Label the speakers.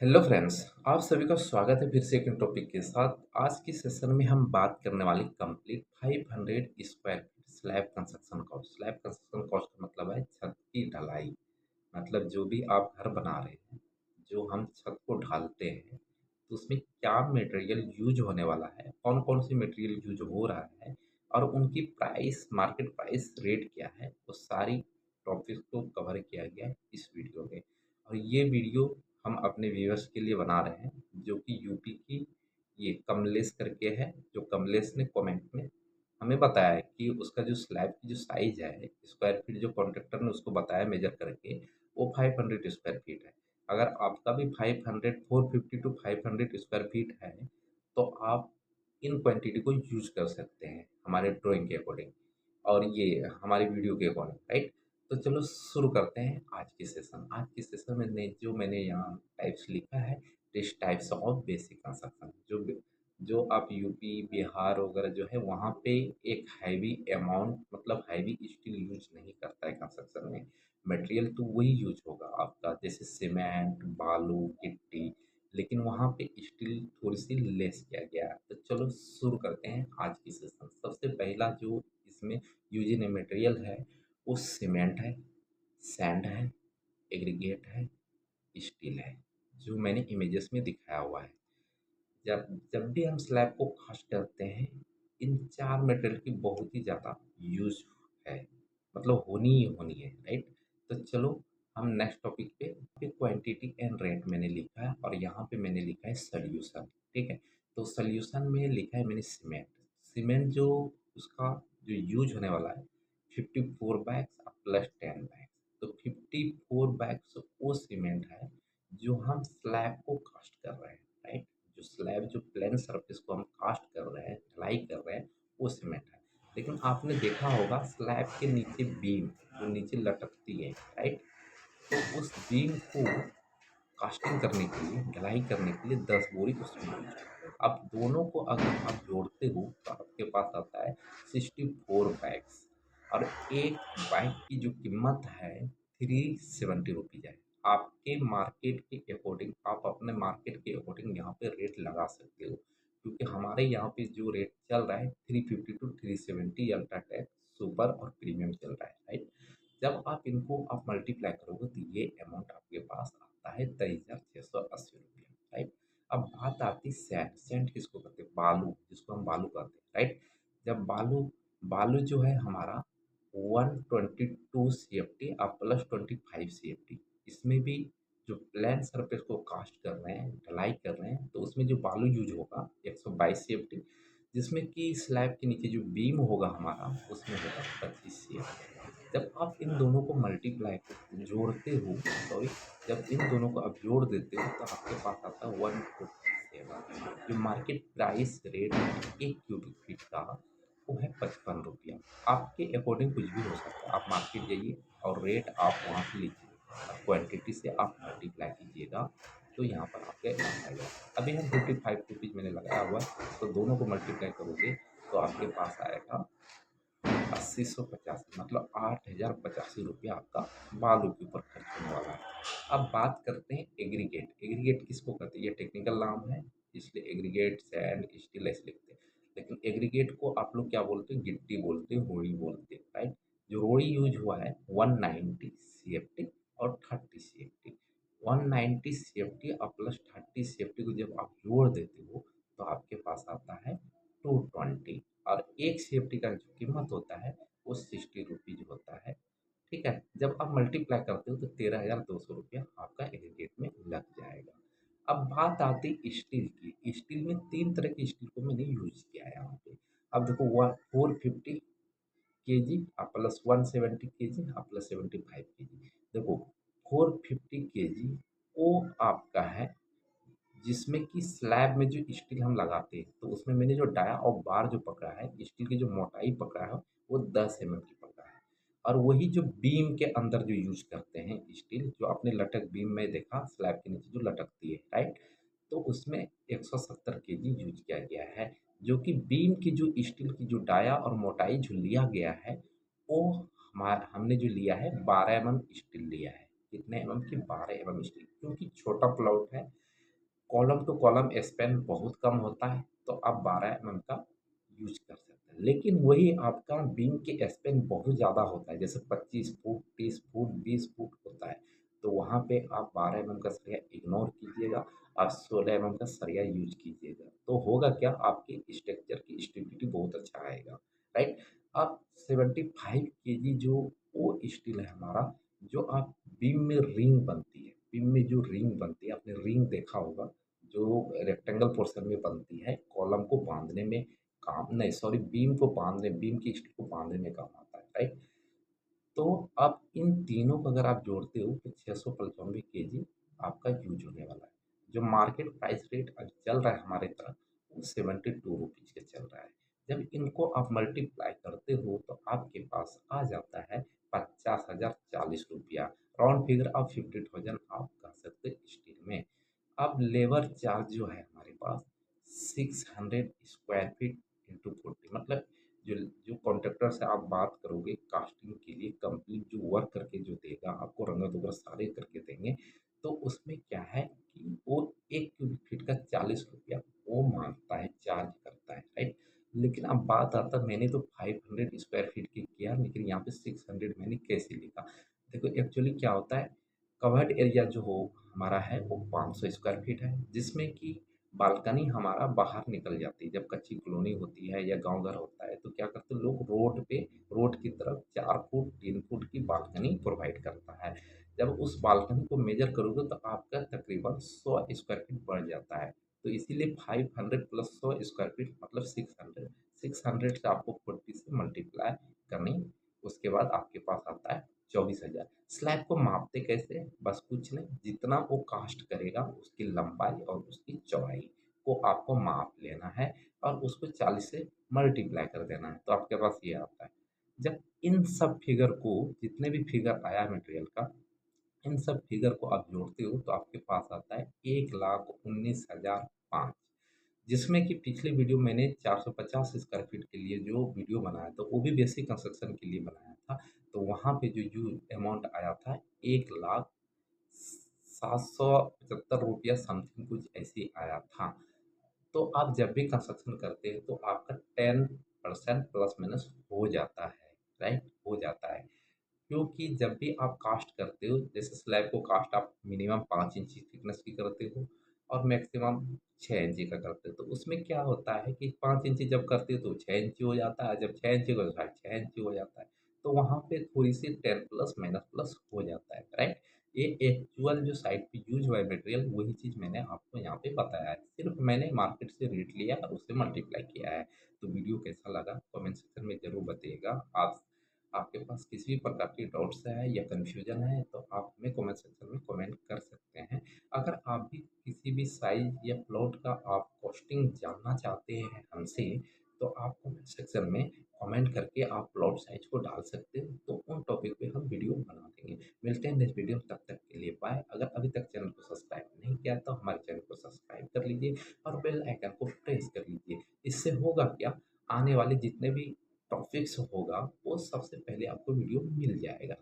Speaker 1: Hello friends, आप सभी का स्वागत है फिर से एक टॉपिक के साथ। आज की सेशन में हम बात करने वाले complete 500 square feet slab construction cost. Slab construction cost का मतलब है छत की ढलाई। मतलब जो भी आप घर बना रहे हैं, जो हम छत को ढालते हैं, तो उसमें क्या मटेरियल यूज होने वाला है, कौन कौन सी मटेरियल यूज हो रहा है और उनकी प्राइस, मार्केट प्राइस रेट क्या है, वो सारी टॉपिक को कवर किया गया है इस वीडियो में। और ये वीडियो हम अपने व्यूअर्स के लिए बना रहे हैं जो कि यूपी की ये कमलेश करके है। जो कमलेश ने कमेंट में हमें बताया है कि उसका जो स्लैब की जो साइज है स्क्वायर फीट, जो कॉन्ट्रेक्टर ने उसको बताया मेजर करके, वो 500 स्क्वायर फीट है। अगर आपका भी 500 450 टू 500 स्क्वायर फीट है तो आप इन क्वांटिटी को यूज कर सकते हैं हमारे ड्राइंग के अकॉर्डिंग और ये हमारी वीडियो के अकॉर्डिंग, राइट। तो चलो शुरू करते हैं आज की सेशन। आज की सेशन में मैंने यहाँ टाइप्स लिखा है, this types of basic construction. जो आप यूपी बिहार वगैरह जो है वहाँ पे एक हैवी अमाउंट, मतलब हैवी स्टील यूज नहीं करता है कंस्ट्रक्शन में। मटेरियल तो वही यूज होगा आपका, जैसे सीमेंट, बालू, गिट्टी, लेकिन वहाँ पे स्टील थोड़ी सी लेस किया गया है। तो चलो शुरू करते हैं आज की सेशन। सबसे पहला जो इसमें यूज मटेरियल है वो सीमेंट है, सैंड है, एग्रीगेट है, स्टील है, जो मैंने इमेजेस में दिखाया हुआ है। जब जब भी हम स्लैब को कास्ट करते हैं, इन चार मटेरियल की बहुत ही ज़्यादा यूज है, मतलब होनी ही होनी है, राइट। तो चलो हम नेक्स्ट टॉपिक पे क्वांटिटी एंड रेट मैंने लिखा है और यहाँ पे मैंने लिखा है सोल्यूशन। ठीक है, तो सोल्यूशन में लिखा है मैंने सीमेंट। सीमेंट जो उसका जो यूज होने वाला है 54 बैग्स प्लस 10 बैग्स। तो 54 बैग्स वो सीमेंट है जो हम स्लैब को कास्ट कर रहे हैं, राइट। जो स्लैब, जो प्लेन सरफेस को हम कास्ट कर रहे हैं, ढलाई कर रहे हैं, वो सीमेंट है। लेकिन आपने देखा होगा स्लैब के नीचे बीम जो नीचे लटकती है, राइट। तो उस बीम को कास्टिंग करने के लिए, ढलाई करने के लिए 10 बोरी उसमें यूज करते हैं। अब दोनों को अगर आप जोड़ते हो तो आपके पास आता है 64 बैग्स। और एक बैग की जो कीमत है 370 रुपीज़ है। आपके मार्केट के अकॉर्डिंग, आप अपने मार्केट के अकॉर्डिंग यहाँ पे रेट लगा सकते हो, क्योंकि हमारे यहाँ पे जो रेट चल रहा है 350 टू 370 अल्ट्राटेक, सुपर और प्रीमियम चल रहा है, राइट। जब आप इनको आप मल्टीप्लाई करोगे तो ये अमाउंट आपके पास आता है 23,680 रुपया, राइट। अब बात आती सैंड। सैंड किसको कहते हैं? बालू, जिसको हम बालू कहते हैं, राइट। जब बालू बालू जो है हमारा 122 CFT और प्लस 25 CFT। इसमें भी जो प्लेन सरफेस को कास्ट कर रहे हैं, ढलाई कर रहे हैं, तो उसमें जो बालू यूज होगा 122 CFT, जिसमें कि स्लैब के नीचे जो बीम होगा हमारा उसमें होगा 25 CFT। जब आप इन दोनों को मल्टीप्लाई जोड़ते हो, सॉरी, जब इन दोनों को आप जोड़ देते हो तो आपके पास आता है 147। जो मार्केट प्राइस रेट है एक क्यूबिक फीट का, वो है 55 रुपया। आपके अकॉर्डिंग कुछ भी हो सकता है, आप मार्केट जाइए और रेट आप वहाँ से लीजिए और क्वान्टिटी से आप मल्टीप्लाई कीजिएगा तो यहाँ पर आपके आएगा। अभी हम 55 रुपीज़ मैंने लगाया हुआ है, तो दोनों को मल्टीप्लाई करोगे तो आपके पास आएगा 80 185, मतलब 8,085 रुपया आपका बालू के ऊपर खर्च होने वाला है। अब बात करते हैं एग्रीगेट। एग्रीगेट किसको कहते हैं? ये टेक्निकल नाम है, इसलिए एग्रीगेट, सैंड, स्टील ऐसे लिखते हैं। लेकिन एग्रीगेट को आप लोग क्या बोलते हैं? गिट्टी बोलते हैं, रोड़ी बोलते हैं, राइट। जो रोड़ी यूज हुआ है 190 CFT और 30 CFT। 190 CFT और प्लस 30 CFT को जब आप जोड़ देते हो तो आपके पास आता है 220। और एक CFT का जो कीमत होता है वो 60 रुपीज़ होता है। ठीक है, जब आप मल्टीप्लाई करते हो तो 13,200 रुपया आपका एग्रीगेट में लग जाएगा। अब बात आती स्टील की। स्टील में तीन तरह की स्टील को मैंने यूज किया है यहाँ पे। अब देखो, 450 kg plus 170 kg plus 75 kg। देखो, 450 kg वो आपका है जिसमें कि स्लैब में जो स्टील हम लगाते हैं, तो उसमें मैंने जो डाया और बार जो पकड़ा है, स्टील की जो मोटाई पकड़ा है वो 10 mm की पकड़ा है। और वही जो बीम के अंदर जो यूज करते हैं स्टील, जो आपने लटक बीम में देखा स्लैब के नीचे जो लटकती है, राइट। तो उसमें 170 kg यूज किया गया है, जो कि बीम की जो स्टील की जो डाया और मोटाई जो लिया गया है वो हमने जो लिया है 12 mm स्टील लिया है। कितने mm की? 12 mm स्टील, क्योंकि छोटा प्लॉट है कॉलम टू कॉलम स्पैन बहुत कम होता है, तो आप 12 का यूज कर सकते हैं। लेकिन वही आपका बीम के स्पैन बहुत ज़्यादा होता है, जैसे 25 फुट, 30 फुट, 20 फुट होता है, तो वहाँ पे आप 12 का सरिया इग्नोर कीजिएगा, आप 16 का सरिया यूज कीजिएगा। तो होगा क्या, आपकी स्ट्रक्चर की स्टेबिलिटी बहुत अच्छा आएगा, राइट। आप 75 केजी जो वो स्टील है हमारा, जो आप बीम में रिंग बनती है, बीम में जो रिंग बनती है, आपने रिंग देखा होगा, जो रेक्टेंगल पोर्शन में बनती है, कॉलम को बांधने में काम नहीं, सॉरी, बीम को बांधने, बीम की स्टिक को बांधने में काम आता है, राइट। तो आप इन तीनों को अगर आप जोड़ते हो तो 695 केजी आपका यूज होने वाला है। जो मार्केट प्राइस रेट अब चल रहा है हमारे तरफ, वो 72 रुपीज़ के चल रहा है। जब इनको आप मल्टीप्लाई करते हो तो आपके पास आ जाता है 50,040 रुपया। राउंड फिगर आप 50,000 आप कह सकते हैं स्टील में। अब लेबर चार्ज जो है हमारे पास 600 स्क्वायर फीट इंटू 40, मतलब जो जो कॉन्ट्रैक्टर से आप बात करोगे कास्टिंग के लिए, कंप्लीट जो वर्क करके जो देगा आपको, रंगत वगैरह सारे करके देंगे, तो उसमें क्या है कि वो 1 क्यूबिक फीट का 40 रुपया वो मांगता है, चार्ज करता है, राइट। लेकिन अब बात आता, मैंने तो 500 स्क्वायर फीट की किया, लेकिन यहाँ पे 600 मैंने कैसे लिखा। देखो एक्चुअली क्या होता है, कवर्ड एरिया जो हो हमारा है वो 500 स्क्वायर फीट है, जिसमें कि बालकनी हमारा बाहर निकल जाती है। जब कच्ची कॉलोनी होती है या गांव घर होता है तो क्या करते हैं लोग, रोड पे, रोड की तरफ 4 फुट 3 फुट की बालकनी प्रोवाइड करता है। जब उस बालकनी को मेजर करोगे तो आपका तकरीबन 100 स्क्वायर फीट बढ़ जाता है। तो इसीलिए 500 प्लस 100 स्क्वायर फीट मतलब 600, 600 से आपको 40 से मल्टीप्लाई करनी, उसके बाद आपके पास आता है 24,000। स्लैब को मापते कैसे, बस कुछ नहीं, जितना वो कास्ट करेगा उसकी लंबाई और उसकी चौड़ाई को आपको माप लेना है और उसको 40 से मल्टीप्लाई कर देना है, तो आपके पास ये आता है। जब इन सब फिगर को, जितने भी फिगर आया मटेरियल का, इन सब फिगर को आप जोड़ते हो तो आपके पास आता है 1,19,005, जिसमें कि पिछले वीडियो मैंने 450 स्क्वायर फीट के लिए जो वीडियो बनाया था वो भी बेसिक कंस्ट्रक्शन के लिए बनाया था। तो वहाँ पे जो यूज अमाउंट आया था 1,0775 रुपया समथिंग, कुछ ऐसे ही आया था। तो आप जब भी कंस्ट्रक्शन करते हैं तो आपका 10% प्लस माइनस हो जाता है, राइट, हो जाता है। क्योंकि जब भी आप कास्ट करते हो, जैसे स्लैब को कास्ट आप मिनिमम 5 इंची थिकनेस की करते हो और मैक्सिमम 6 इंची का करते हो, तो उसमें क्या होता है कि 5 इंची जब करते हो तो 6 इंची हो जाता है, जब 6 इंची का 6.5 इंची हो जाता है। तो वहाँ पे थोड़ी सी 10 प्लस माइनस प्लस हो जाता है, राइट। ये एक्चुअल जो साइट पे यूज हुआ है मटेरियल, वही चीज़ मैंने आपको यहाँ पे बताया है, सिर्फ मैंने मार्केट से रेट लिया और उससे मल्टीप्लाई किया है। तो वीडियो कैसा लगा कमेंट सेक्शन में ज़रूर बताइएगा। आप, आपके पास किसी भी प्रकार की डाउट्स है या कन्फ्यूजन है तो आप हमें कमेंट सेक्शन में कमेंट कर सकते हैं। अगर आप भी किसी भी साइज या प्लॉट का आप कॉस्टिंग जानना चाहते हैं हमसे, तो आप कमेंट सेक्शन में कमेंट करके आप प्लॉट साइज को डाल सकते हो, तो उन टॉपिक पे हम वीडियो बना देंगे। मिलते हैं नेक्स्ट वीडियो में, तब तक के लिए बाय। अगर अभी तक चैनल को सब्सक्राइब नहीं किया तो हमारे चैनल को सब्सक्राइब कर लीजिए और बेल आइकन को प्रेस कर लीजिए। इससे होगा क्या, आने वाले जितने भी टॉपिक्स होगा वो सबसे पहले आपको वीडियो मिल जाएगा।